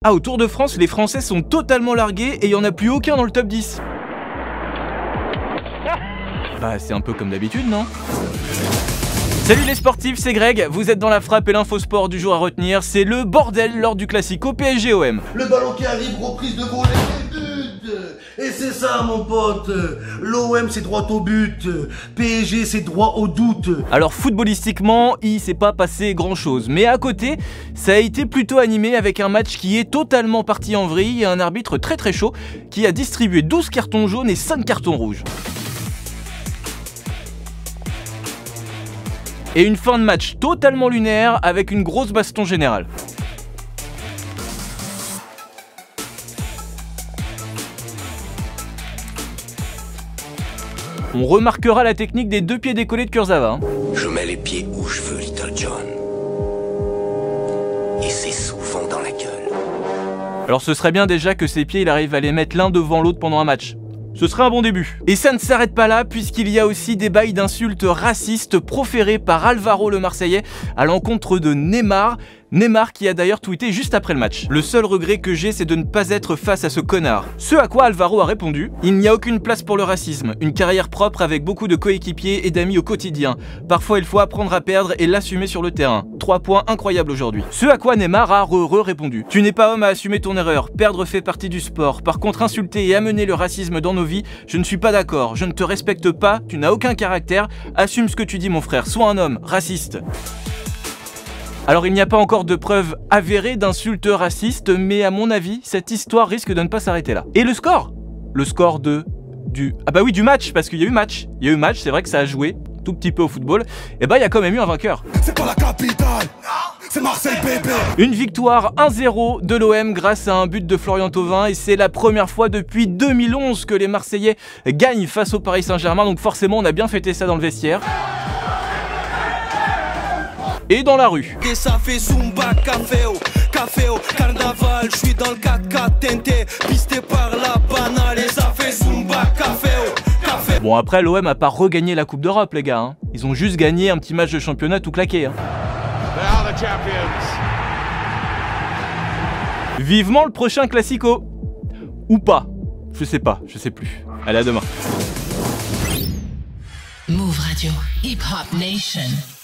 Ah, au Tour de France, les Français sont totalement largués et il n'y en a plus aucun dans le top 10. Bah, c'est un peu comme d'habitude, non? Salut les sportifs, c'est Greg, vous êtes dans la frappe et l'info sport du jour à retenir, c'est le bordel lors du classico PSG-OM. Le ballon qui arrive, reprise de volée, but. Et c'est ça mon pote, l'OM c'est droit au but, PSG c'est droit au doute. Alors footballistiquement, il s'est pas passé grand chose, mais à côté, ça a été plutôt animé avec un match qui est totalement parti en vrille et un arbitre très chaud qui a distribué 12 cartons jaunes et 5 cartons rouges. Et une fin de match totalement lunaire avec une grosse baston générale. On remarquera la technique des deux pieds décollés de Kurzawa. Hein. Je mets les pieds où je veux, Little John. Et c'est souvent dans la gueule. Alors ce serait bien déjà que ses pieds il arrive à les mettre l'un devant l'autre pendant un match. Ce serait un bon début. Et ça ne s'arrête pas là, puisqu'il y a aussi des bails d'insultes racistes proférés par Alvaro le Marseillais à l'encontre de Neymar. Neymar qui a d'ailleurs tweeté juste après le match. Le seul regret que j'ai, c'est de ne pas être face à ce connard. Ce à quoi Alvaro a répondu: il n'y a aucune place pour le racisme. Une carrière propre avec beaucoup de coéquipiers et d'amis au quotidien. Parfois il faut apprendre à perdre et l'assumer sur le terrain. 3 points incroyables aujourd'hui. Ce à quoi Neymar a répondu: tu n'es pas homme à assumer ton erreur. Perdre fait partie du sport. Par contre, insulter et amener le racisme dans nos vies, je ne suis pas d'accord. Je ne te respecte pas. Tu n'as aucun caractère. Assume ce que tu dis, mon frère. Sois un homme. Raciste. Alors il n'y a pas encore de preuves avérées d'insultes racistes, mais à mon avis, cette histoire risque de ne pas s'arrêter là. Et le score? Le score du match, parce qu'il y a eu match. Il y a eu match, c'est vrai que ça a joué tout petit peu au football. Et bah il y a quand même eu un vainqueur. C'est pas la capitale, c'est Marseille bébé. Une victoire 1-0 de l'OM grâce à un but de Florian Thauvin, et c'est la première fois depuis 2011 que les Marseillais gagnent face au Paris Saint-Germain, donc forcément on a bien fêté ça dans le vestiaire. Et dans la rue. Et ça fait Zumba, café au carnaval, je suis dans le 4x4 tenté, pisté par la banale, et ça fait Zumba, café. Bon après l'OM a pas regagné la Coupe d'Europe les gars, hein. Ils ont juste gagné un petit match de championnat tout claqué. Hein. Vivement le prochain classico. Ou pas. Je sais pas, je sais plus. Allez à demain. Move Radio, Hip Hop Nation.